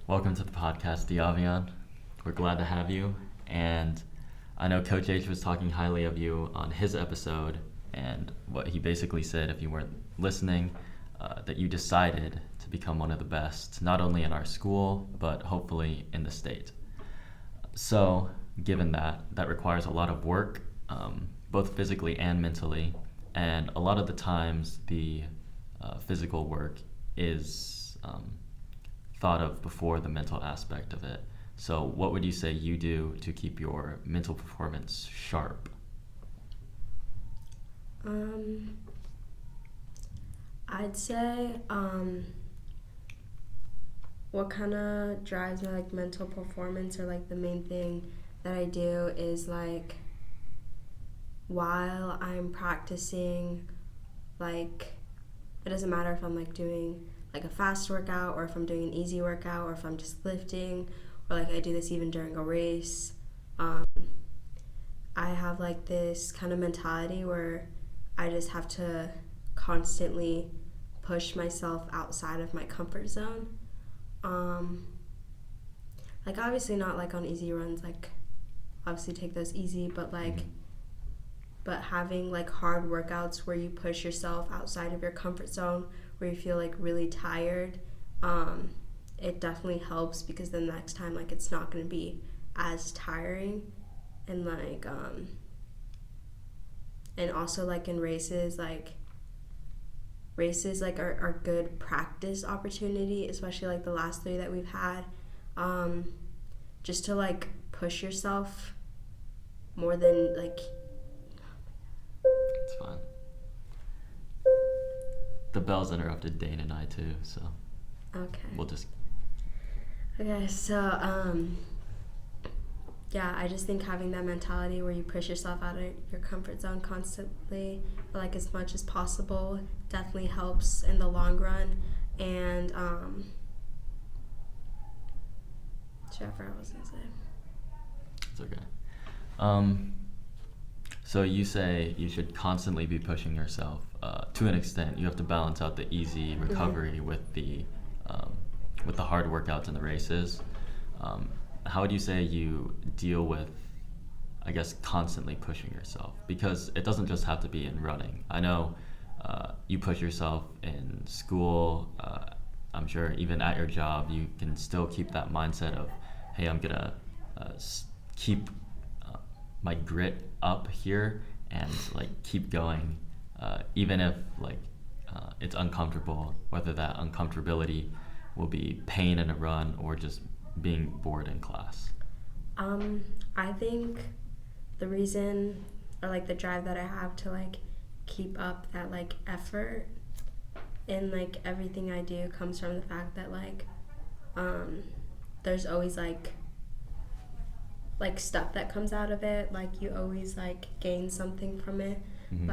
Welcome to the podcast, DeAvion. We're glad to have you. And I know Coach H was talking highly of you on his episode, and what he basically said, if you weren't listening, that you decided to become one of the best, not only in our school, but hopefully in the state. So, given that requires a lot of work, both physically and mentally, and a lot of the times the physical work is thought of before the mental aspect of it. So what would you say you do to keep your mental performance sharp? I'd say what kind of drives my mental performance, or the main thing that I do is while I'm practicing, it doesn't matter if I'm doing a fast workout, or if I'm doing an easy workout, or if I'm just lifting, or I do this even during a race. I have this kind of mentality where I just have to constantly push myself outside of my comfort zone. Obviously not on easy runs, obviously take those easy, but but having hard workouts where you push yourself outside of your comfort zone, where you feel really tired, it definitely helps, because then next time it's not going to be as tiring. And and also in races, are good practice opportunity, especially the last 3 that we've had, just to push yourself more than It's fine. The bells interrupted Dane and I too, so okay. We'll just... Okay, so, yeah, I just think having that mentality where you push yourself out of your comfort zone constantly, as much as possible, definitely helps in the long run. And, I forgot what I was going to say. It's okay. So you say you should constantly be pushing yourself. To an extent, you have to balance out the easy recovery with the hard workouts and the races. How would you say you deal with, I guess, constantly pushing yourself? Because it doesn't just have to be in running. I know you push yourself in school. I'm sure even at your job, you can still keep that mindset of, hey, I'm gonna keep my grit up here and keep going, even if it's uncomfortable, whether that uncomfortability will be pain in a run or just being bored in class. I think the reason, or the drive that I have to keep up that effort in everything I do comes from the fact that there's always stuff that comes out of it. You always gain something from it. Mm-hmm.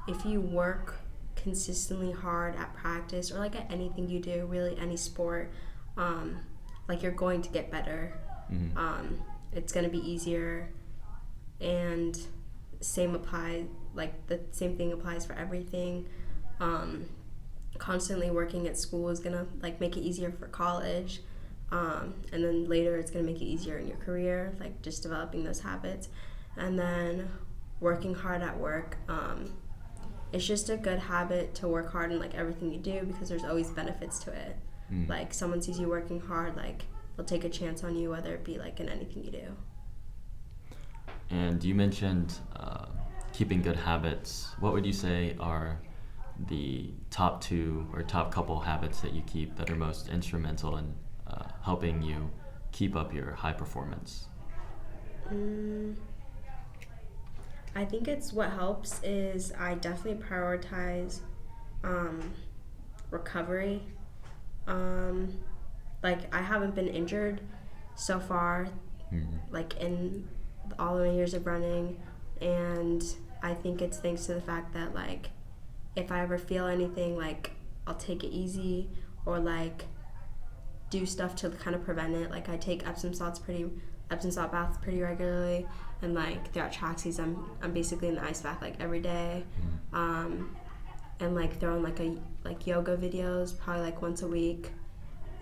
If you work consistently hard at practice, or at anything you do, really any sport, you're going to get better. Mm-hmm. It's going to be easier, and the same thing applies for everything. Constantly working at school is going to make it easier for college, and then later it's going to make it easier in your career, just developing those habits. And then working hard at work, it's just a good habit to work hard in everything you do, because there's always benefits to it. Someone sees you working hard, they'll take a chance on you, whether it be in anything you do. And you mentioned keeping good habits. What would you say are the top 2 or top couple habits that you keep that are most instrumental in helping you keep up your high performance? I think what helps is I definitely prioritize recovery. I haven't been injured so far, in all of my years of running, and I think it's thanks to the fact that if I ever feel anything, I'll take it easy, or do stuff to kind of prevent it. I take Epsom salt baths pretty regularly, and throughout track season I'm basically in the ice bath every day. And throwing yoga videos probably once a week,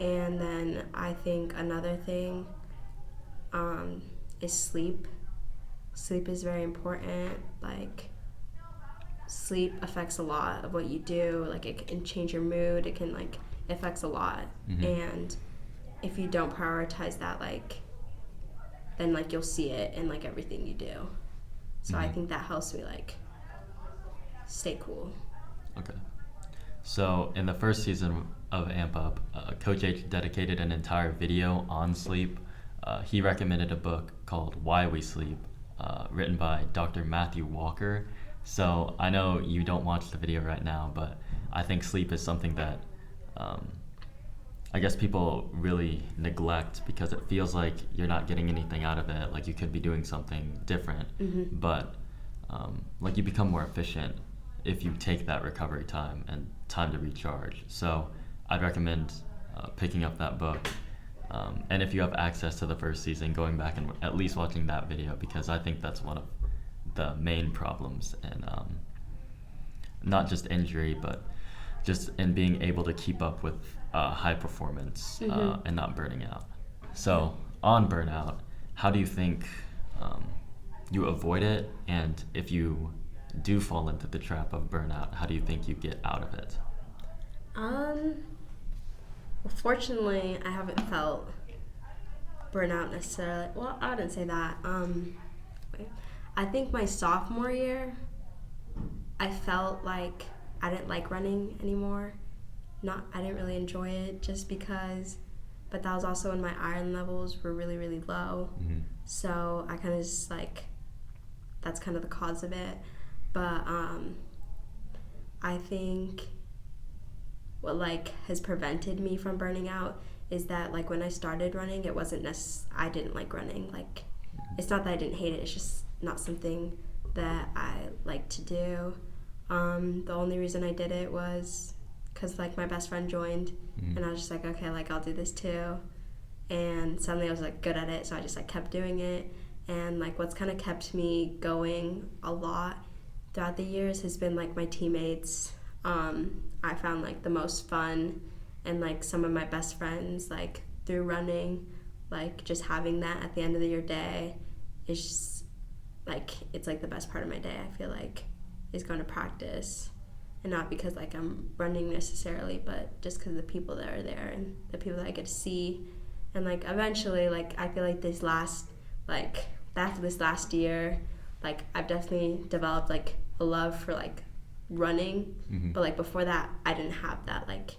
And then I think another thing is sleep. Sleep is very important. Like, sleep affects a lot of what you do. Like, it can change your mood. It can, like, affects a lot. And if you don't prioritize that, like, then, like, you'll see it in, like, everything you do. So I think that helps me, like, stay cool. Okay. So in the first season of Amp Up, Coach H dedicated an entire video on sleep. He recommended a book called Why We Sleep, written by Dr. Matthew Walker. So I know you don't watch the video right now, but I think sleep is something that I guess people really neglect because it feels like you're not getting anything out of it, like you could be doing something different, but like you become more efficient if you take that recovery time and time to recharge. So I'd recommend picking up that book, and if you have access to the first season, going back and at least watching that video, because I think that's one of the main problems, and not just injury, but just in being able to keep up with high performance and not burning out. So on burnout, how do you think you avoid it? And if you do fall into the trap of burnout, how do you think you get out of it? Well, fortunately, I haven't felt burnout necessarily. Well, I wouldn't say that. I think my sophomore year, I felt like I didn't like running anymore. I didn't really enjoy it just because, but that was also when my iron levels were really, really low. So I kind of just like, that's kind of the cause of it. But I think what like has prevented me from burning out is that like when I started running, it wasn't I didn't like running. Like, it's not that I didn't hate it, it's just not something that I like to do. The only reason I did it was because like my best friend joined, and I was just like, okay, like I'll do this too. And suddenly I was like good at it, so I just like kept doing it. And like what's kind of kept me going a lot throughout the years has been like my teammates. I found like the most fun and like some of my best friends like through running. Like just having that at the end of your day is just like, it's like the best part of my day, I feel like, is going to practice. And not because like I'm running necessarily, but just because the people that are there and the people that I get to see. And like eventually, like I feel like after this last year, like I've definitely developed like a love for like running. But like before that, I didn't have that. Like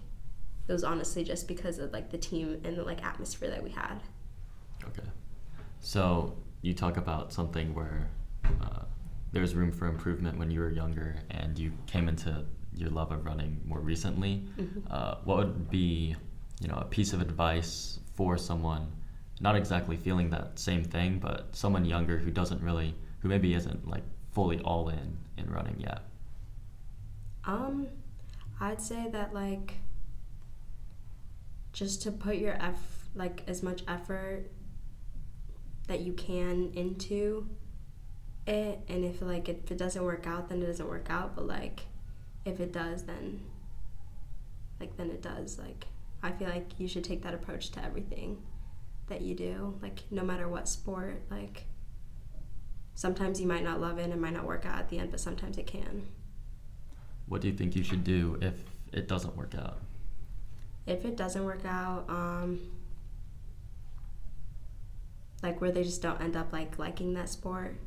it was honestly just because of like the team and the like atmosphere that we had. Okay. So you talk about something where there's room for improvement when you were younger and you came into your love of running more recently. What would be, a piece of advice for someone not exactly feeling that same thing, but someone younger who maybe isn't like fully all in running yet? I'd say that like just to put your as much effort that you can into it, and if it doesn't work out, then it doesn't work out, but like if it does, then it does. Like I feel like you should take that approach to everything that you do, like no matter what sport. Like sometimes you might not love it and it might not work out at the end, but sometimes it can. What do you think you should do if it doesn't work out? If it doesn't work out, like where they just don't end up like liking that sport?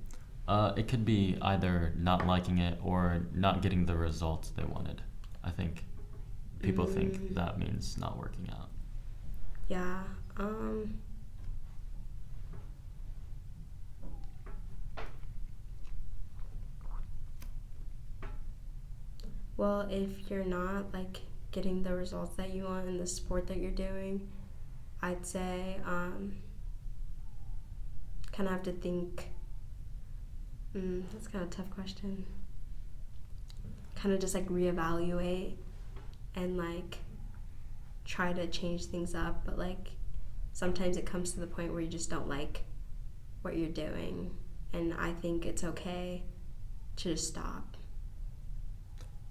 It could be either not liking it or not getting the results they wanted. I think people think that means not working out. Yeah. Well, if you're not like getting the results that you want in the sport that you're doing, I'd say kind of have to think. That's kind of a tough question. Kind of just like reevaluate and like try to change things up, but like sometimes it comes to the point where you just don't like what you're doing, and I think it's okay to just stop.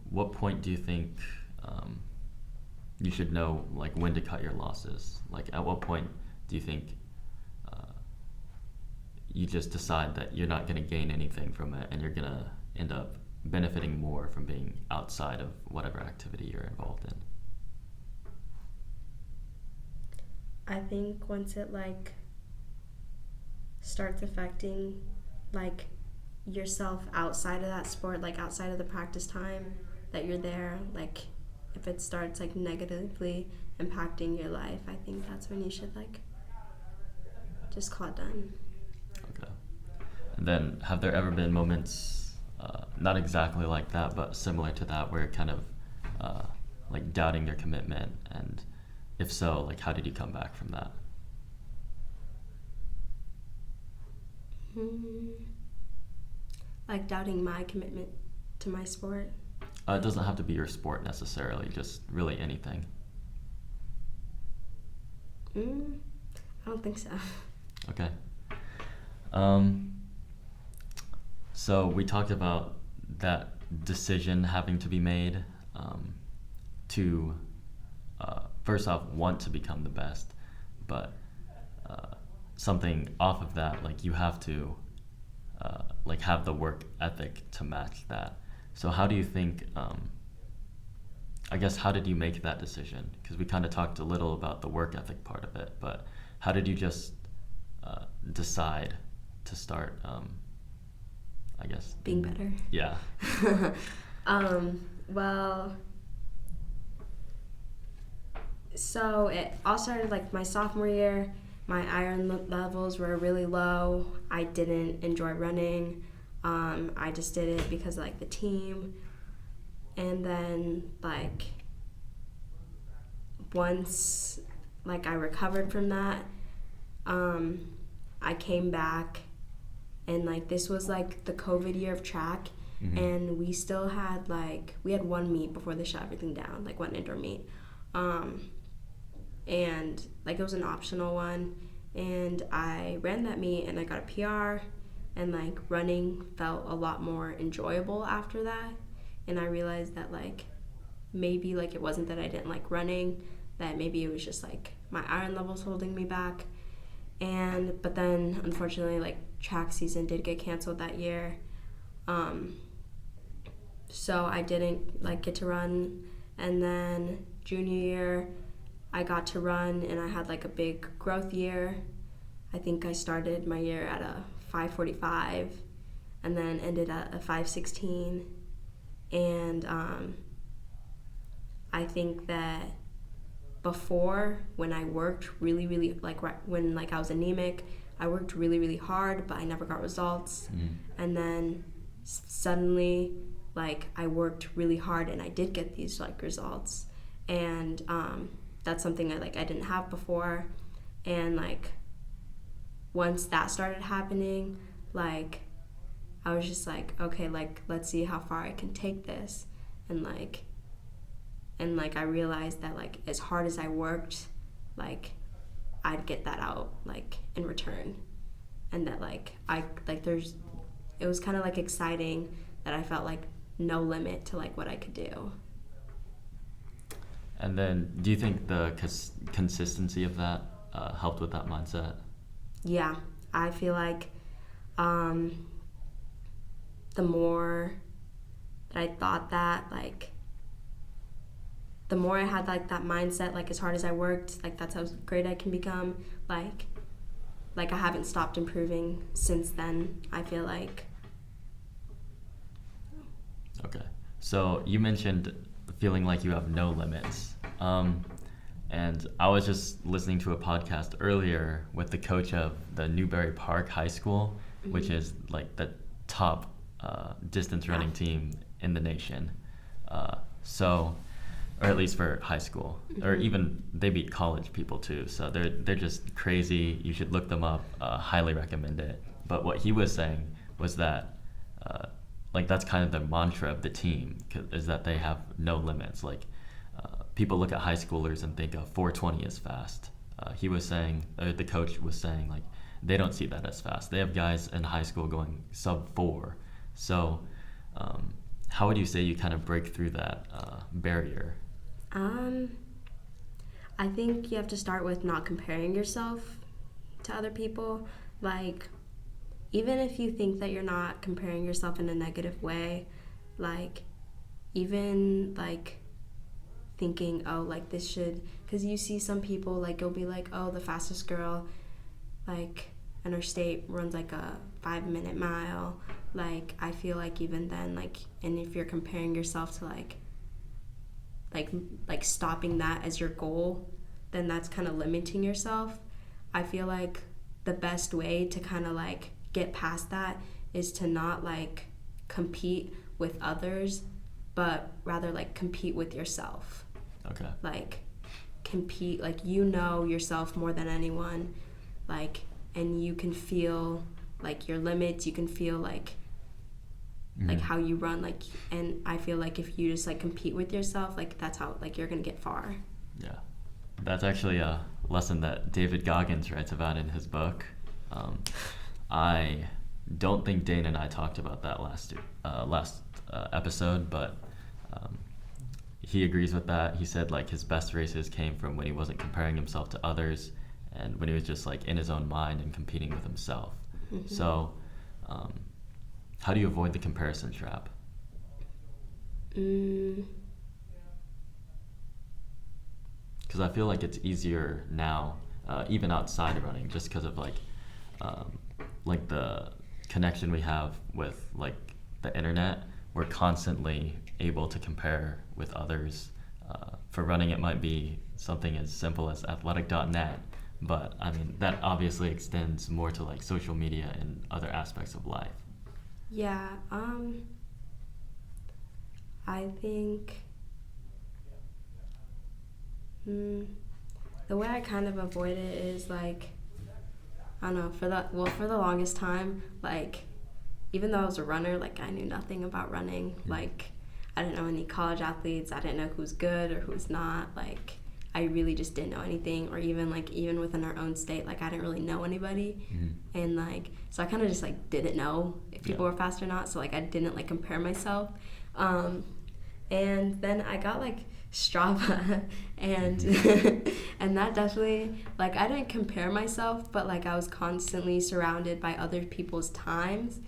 What point do you think you should know like when to cut your losses. Like at what point do you think you just decide that you're not going to gain anything from it and you're going to end up benefiting more from being outside of whatever activity you're involved in? I think once it like starts affecting like yourself outside of that sport, like outside of the practice time that you're there, like if it starts like negatively impacting your life, I think that's when you should like just call it done. Okay. And then have there ever been moments, not exactly like that, but similar to that, where you're kind of like doubting your commitment? And if so, like how did you come back from that? Like doubting my commitment to my sport? It doesn't have to be your sport necessarily, just really anything. I don't think so. Okay. So we talked about that decision having to be made to first off want to become the best, but something off of that, like you have to like have the work ethic to match that. So how do you think, I guess, how did you make that decision? Because we kind of talked a little about the work ethic part of it, but how did you just decide to start, I guess, being better? Yeah. Well, so it all started like my sophomore year. My iron levels were really low. I didn't enjoy running. I just did it because like the team. And then like once like I recovered from that, I came back, and like this was like the COVID year of track. Mm-hmm. And we still had we had one meet before they shut everything down, like one indoor meet. And like it was an optional one, and I ran that meet and I got a PR, and like running felt a lot more enjoyable after that. And I realized that like maybe like it wasn't that I didn't like running, that maybe it was just like my iron levels holding me back. But then unfortunately like track season did get canceled that year, so I didn't like get to run. And then junior year I got to run, and I had like a big growth year. I think I started my year at a 5:45 and then ended at a 5:16. And I think that before, when I worked really, really, like when like I was anemic, I worked really, really hard, but I never got results. And then suddenly, like I worked really hard and I did get these like results. And that's something I didn't have before. And like once that started happening, like I was just like, okay, like let's see how far I can take this. And I realized that like as hard as I worked, like I'd get that out like in return. And that it was kind of like exciting that I felt like no limit to like what I could do. And then do you think the consistency of that helped with that mindset? Yeah, I feel like the more that I thought that, like the more I had like that mindset, like as hard as I worked, like that's how great I can become. Like I haven't stopped improving since then, I feel like. Okay, so you mentioned feeling like you have no limits. And I was just listening to a podcast earlier with the coach of the Newberry Park High School, mm-hmm. which is like the top distance running team in the nation. Or at least for high school, mm-hmm. or even they beat college people too. So they're just crazy. You should look them up. Highly recommend it. But what he was saying was that like that's kind of the mantra of the team, is that they have no limits. Like people look at high schoolers and think 4:20 is fast. He was saying, the coach was saying, like they don't see that as fast. They have guys in high school going sub 4. So how would you say you kind of break through that barrier? I think you have to start with not comparing yourself to other people. Like, even if you think that you're not comparing yourself in a negative way, like, even, like, thinking, oh, like, this should, because you see some people, like, you'll be like, oh, the fastest girl, like, in our state runs, like, a 5-minute mile. Like, I feel like even then, like, and if you're comparing yourself to, like stopping that as your goal, then that's kind of limiting yourself. I feel like the best way to kind of, like, get past that is to not, like, compete with others, but rather, like, compete with yourself. Okay. Like, compete, like, you know yourself more than anyone, like, and you can feel, like, your limits, you can feel, like, like, how you run, like, and I feel like if you just, like, compete with yourself, like, that's how, like, you're gonna get far. Yeah. That's actually a lesson that David Goggins writes about in his book. I don't think Dane and I talked about that last episode, but he agrees with that. He said, like, his best races came from when he wasn't comparing himself to others and when he was just, like, in his own mind and competing with himself. Mm-hmm. So how do you avoid the comparison trap? Because I feel like it's easier now, even outside of running, just because of, like the connection we have with, like, the internet. We're constantly able to compare with others. For running, it might be something as simple as athletic.net, but I mean that obviously extends more to, like, social media and other aspects of life. Yeah, I think the way I kind of avoid it is, like, I don't know, for the longest time, like, even though I was a runner, like, I knew nothing about running. Like, I didn't know any college athletes, I didn't know who's good or who's not, like, I really just didn't know anything, or even, like, even within our own state, like, I didn't really know anybody, and, like, so I kind of just, like, didn't know if people were fast or not, so, like, I didn't, like, compare myself, and then I got, like, Strava, and and that definitely, like, I didn't compare myself, but, like, I was constantly surrounded by other people's times,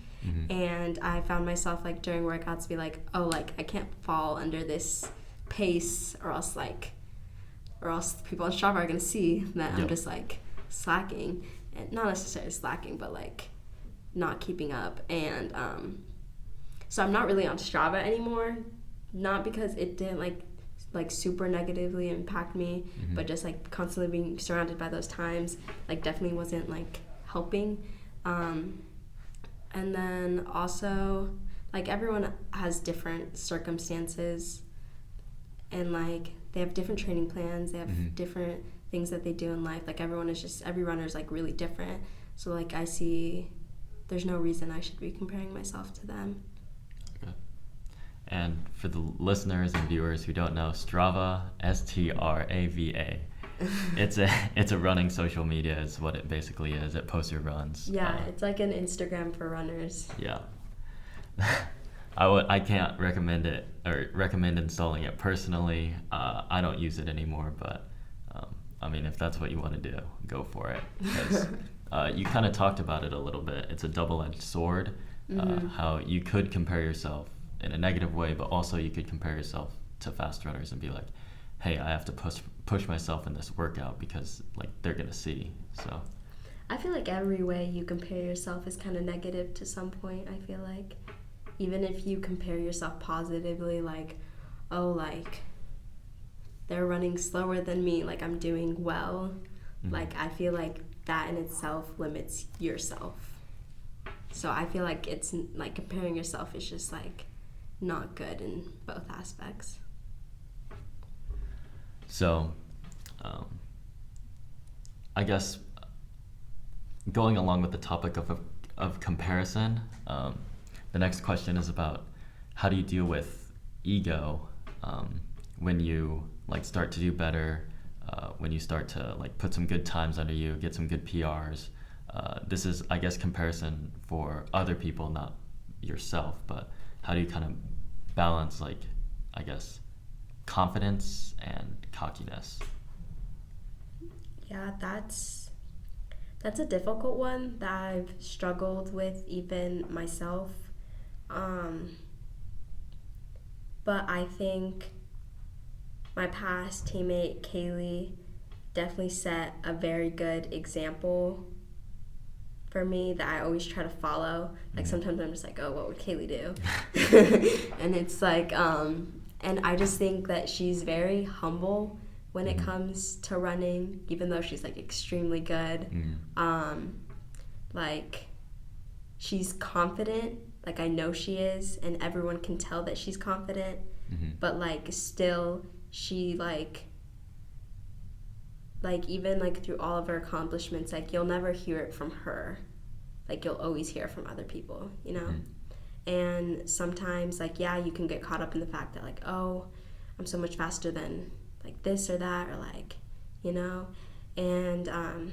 and I found myself, like, during workouts be like, oh, like, I can't fall under this pace, or else people on Strava are going to see that I'm just, like, slacking, and not necessarily slacking, but, like, not keeping up, and so I'm not really on Strava anymore, not because it didn't, like super negatively impact me, but just, like, constantly being surrounded by those times, like, definitely wasn't, like, helping, and then also, like, everyone has different circumstances, and, like, they have different training plans, they have different things that they do in life, like, every runner is, like, really different, so, like, I see there's no reason I should be comparing myself to them. Okay. And for the listeners and viewers who don't know, Strava, Strava, it's a running social media is what it basically is. It posts your runs. Yeah, it's like an Instagram for runners. Yeah. I can't recommend it or recommend installing it personally. I don't use it anymore, but I mean, if that's what you want to do, go for it. Because you kind of talked about it a little bit. It's a double-edged sword. How you could compare yourself in a negative way, but also you could compare yourself to fast runners and be like, hey, I have to push myself in this workout because, like, they're gonna see. So I feel like every way you compare yourself is kind of negative to some point. I feel like even if you compare yourself positively, like, oh, like, they're running slower than me, like, I'm doing well, like, I feel like that in itself limits yourself. So I feel like it's, like, comparing yourself is just, like, not good in both aspects. So, I guess going along with the topic of comparison, the next question is about how do you deal with ego when you, like, start to do better, when you start to, like, put some good times under you, get some good PRs. This is, I guess, comparison for other people, not yourself, but how do you kind of balance, like, I guess, confidence and cockiness? Yeah, that's a difficult one that I've struggled with even myself. But I think my past teammate Kaylee definitely set a very good example for me that I always try to follow. Like sometimes I'm just like, oh, what would Kaylee do? And it's like, and I just think that she's very humble when it comes to running, even though she's like extremely good. Like she's confident, like I know she is, and everyone can tell that she's confident, but like still she like even like through all of her accomplishments, like you'll never hear it from her, like you'll always hear it from other people, you know. And sometimes like, yeah, you can get caught up in the fact that like, oh, I'm so much faster than like this or that, or like, you know. And I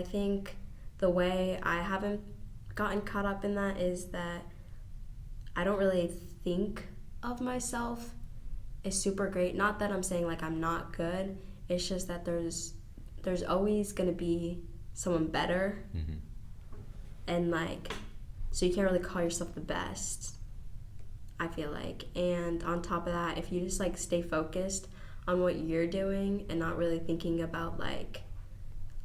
think the way I haven't gotten caught up in that is that I don't really think of myself as super great. Not that I'm saying like I'm not good, it's just that there's always gonna be someone better. And like, so you can't really call yourself the best, I feel like. And on top of that, if you just like stay focused on what you're doing and not really thinking about like,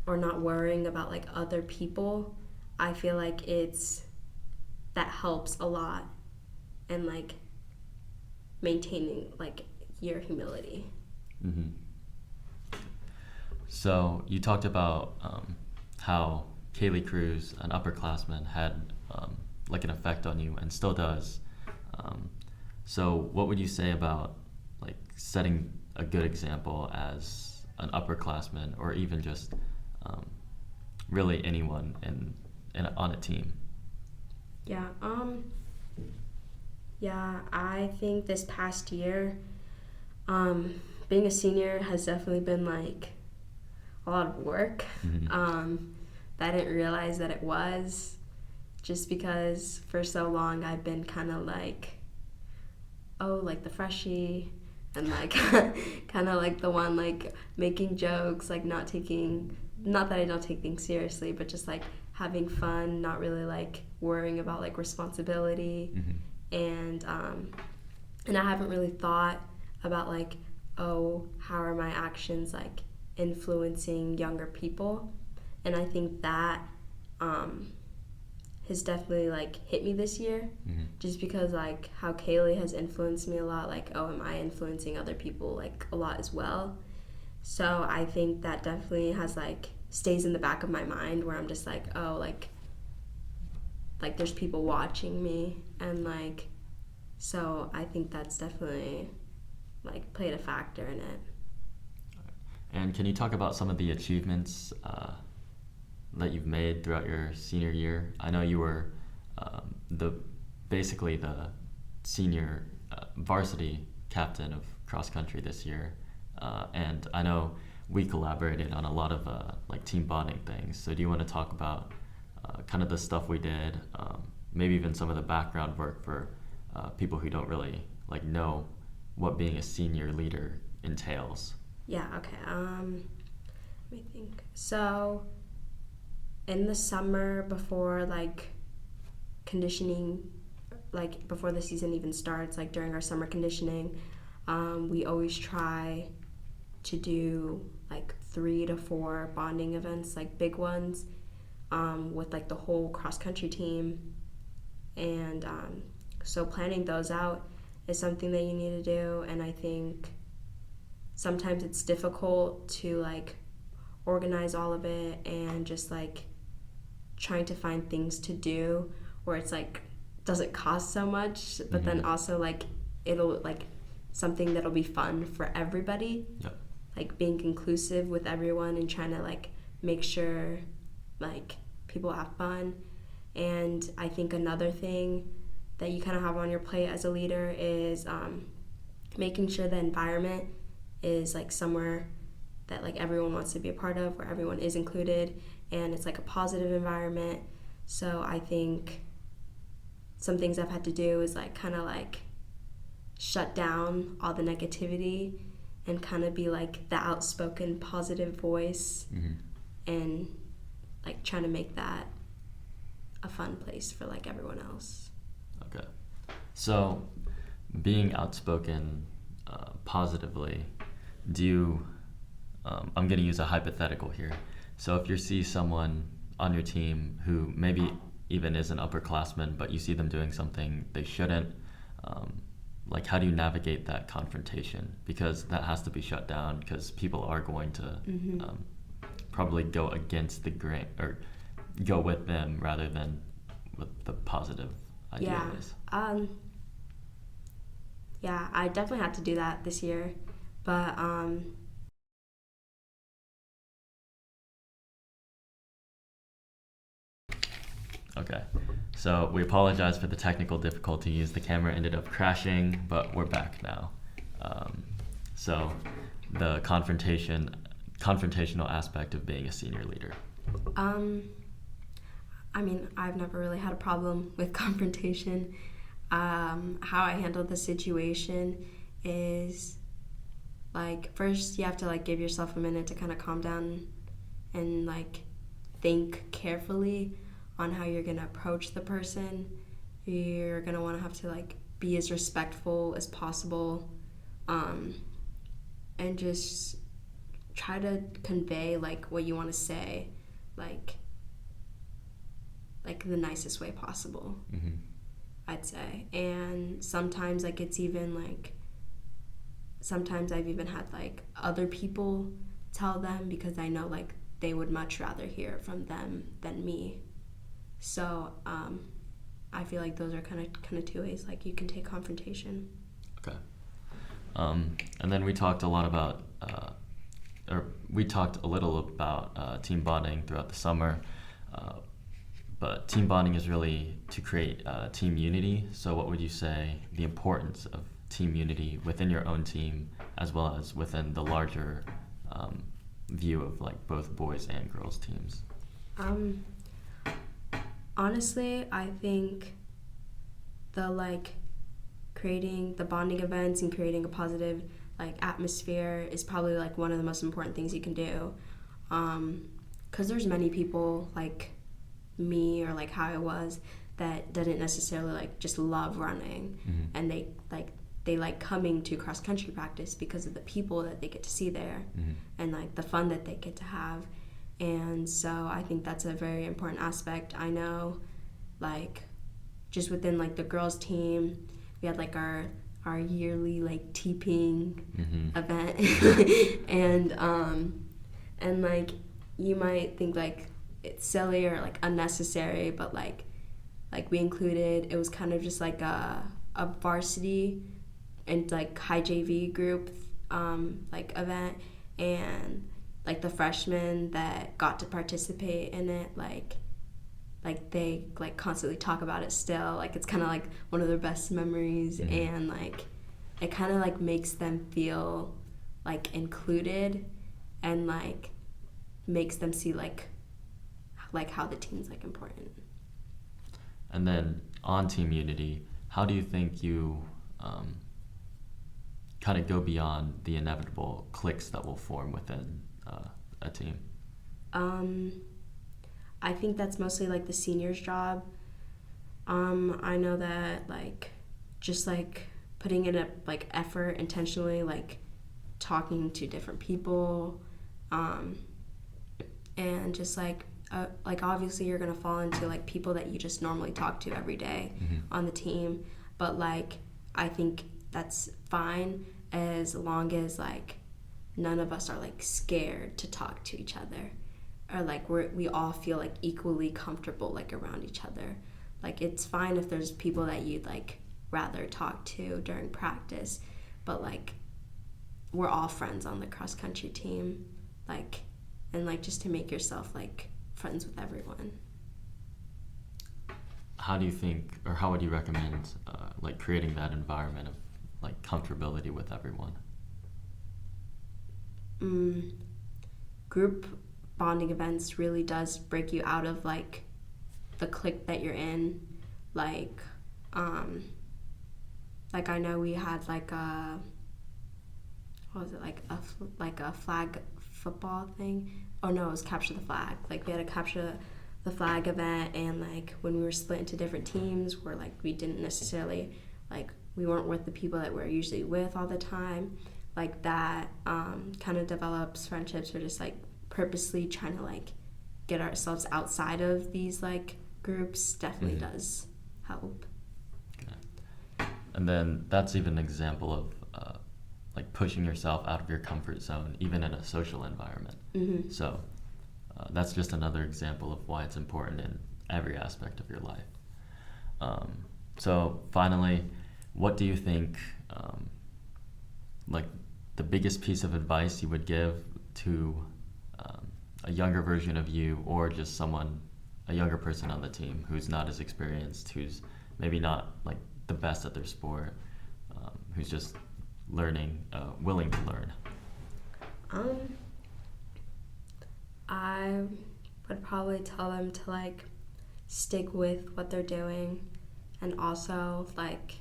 or not worrying about like other people, I feel like that helps a lot, and like maintaining like your humility. So you talked about how Kaylee Cruz, an upperclassman, had like an effect on you and still does. So what would you say about like setting a good example as an upperclassman, or even just really anyone on a team? Yeah, I think this past year, being a senior has definitely been like a lot of work. That I didn't realize that it was, just because for so long I've been kind of like, oh, like the freshie, and like kind of like the one like making jokes, like not that I don't take things seriously, but just like having fun, not really like worrying about like responsibility. And I haven't really thought about like, oh, how are my actions like influencing younger people. And I think that has definitely like hit me this year, just because like how Kaylee has influenced me a lot, like, oh, am I influencing other people like a lot as well? So I think that definitely has like stays in the back of my mind, where I'm just like, oh, like there's people watching me, and like, so I think that's definitely like played a factor in it. And can you talk about some of the achievements that you've made throughout your senior year? I know you were basically the senior varsity captain of cross country this year, and I know we collaborated on a lot of like team bonding things. So do you want to talk about kind of the stuff we did, maybe even some of the background work for people who don't really like know what being a senior leader entails? Yeah, okay. Let me think. So in the summer before like conditioning, like before the season even starts, like during our summer conditioning, we always try to do like 3 to 4 bonding events, like big ones, with like the whole cross country team. And so planning those out is something that you need to do, and I think sometimes it's difficult to like organize all of it, and just like trying to find things to do where it's like doesn't cost so much, but then also like it'll like something that'll be fun for everybody. Yep. Like being inclusive with everyone and trying to like make sure like people have fun. And I think another thing that you kind of have on your plate as a leader is making sure the environment is like somewhere that like everyone wants to be a part of, where everyone is included, and it's like a positive environment. So I think some things I've had to do is like kind of like shut down all the negativity and kind of be like the outspoken positive voice, and like trying to make that a fun place for like everyone else. Okay. So being outspoken positively, do you, I'm going to use a hypothetical here. So if you see someone on your team who maybe even is an upperclassman, but you see them doing something they shouldn't, like how do you navigate that confrontation? Because that has to be shut down, because people are going to probably go against the grain, or go with them rather than with the positive ideas. Yeah, I definitely had to do that this year, but Okay, so we apologize for the technical difficulties. The camera ended up crashing, but we're back now. So the confrontational aspect of being a senior leader. I mean, I've never really had a problem with confrontation. How I handled the situation is, like, first you have to like give yourself a minute to kind of calm down and like think carefully on how you're gonna approach the person. You're gonna want to have to like be as respectful as possible, and just try to convey like what you want to say, like the nicest way possible. I'd say. And sometimes like it's even like, sometimes I've even had like other people tell them, because I know like they would much rather hear from them than me. So I feel like those are kind of two ways like you can take confrontation. Okay. And then we talked a lot about, we talked a little about team bonding throughout the summer. But team bonding is really to create team unity. So what would you say the importance of team unity within your own team, as well as within the larger view of like both boys and girls teams? Honestly, I think the like creating the bonding events and creating a positive like atmosphere is probably like one of the most important things you can do, because there's many people like me, or like how I was, that didn't necessarily like just love running, and they like coming to cross country practice because of the people that they get to see there, and like the fun that they get to have. And so I think that's a very important aspect. I know like just within like the girls team, we had like our yearly like teeping event, and like you might think like it's silly or like unnecessary, but like we included, it was kind of just like a varsity and like high JV group like event, and like the freshmen that got to participate in it, like they like constantly talk about it still, like it's kind of like one of their best memories, and like it kind of like makes them feel like included, and like makes them see like how the team's like important. And then on team unity, how do you think you kind of go beyond the inevitable cliques that will form within a team? I think that's mostly like the seniors' job. I know that like just like putting in a like effort intentionally, like talking to different people, and just like obviously you're gonna fall into like people that you just normally talk to every day on the team, but like I think that's fine as long as like none of us are like scared to talk to each other, or like we all feel like equally comfortable like around each other. Like it's fine if there's people that you'd like rather talk to during practice, but like we're all friends on the cross country team, like, and like just to make yourself like friends with everyone. How do you think, or how would you recommend like creating that environment of like comfortability with everyone? Group bonding events really does break you out of like the clique that you're in. Like I know we had like what was it, like a flag football thing? Oh no, it was capture the flag. Like we had a capture the flag event, and like when we were split into different teams, where like we didn't necessarily like we weren't with the people that we're usually with all the time. Like that kind of develops friendships. We're just like purposely trying to like get ourselves outside of these like groups. Definitely does help. Okay. And then that's even an example of like pushing yourself out of your comfort zone, even in a social environment. So that's just another example of why it's important in every aspect of your life. So finally, what do you think like the biggest piece of advice you would give to a younger version of you, or just a younger person on the team who's not as experienced, who's maybe not like the best at their sport, who's just learning, willing to learn? I would probably tell them to like stick with what they're doing, and also like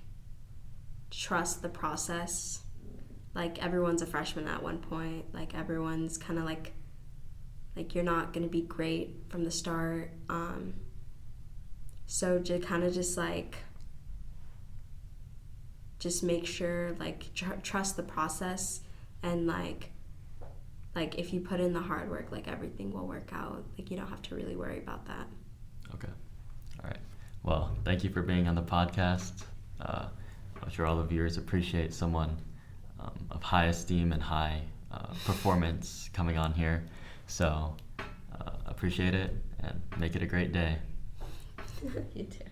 trust the process. Like everyone's a freshman at one point. Like everyone's kind of like you're not gonna be great from the start. So just make sure like trust the process, and like if you put in the hard work, like everything will work out. Like you don't have to really worry about that. Okay. All right. Well, thank you for being on the podcast. I'm sure all the viewers appreciate someone of high esteem and high performance coming on here. So appreciate it, and make it a great day. You too.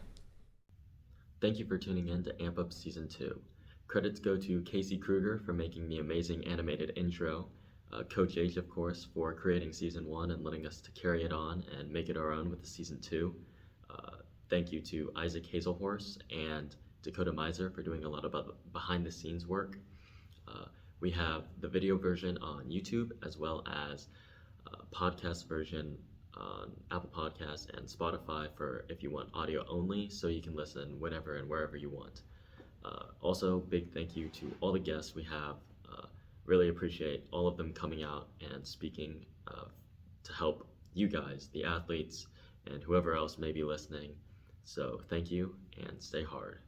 Thank you for tuning in to Amp Up Season 2. Credits go to Casey Kruger for making the amazing animated intro, Coach H, of course, for creating Season 1 and letting us to carry it on and make it our own with the Season 2. Thank you to Isaac Hazelhorse and Dakota Miser for doing a lot of behind-the-scenes work. We have the video version on YouTube, as well as podcast version on Apple Podcasts and Spotify for if you want audio only, so you can listen whenever and wherever you want. Also, big thank you to all the guests we have. Really appreciate all of them coming out and speaking to help you guys, the athletes, and whoever else may be listening. So thank you, and stay hard.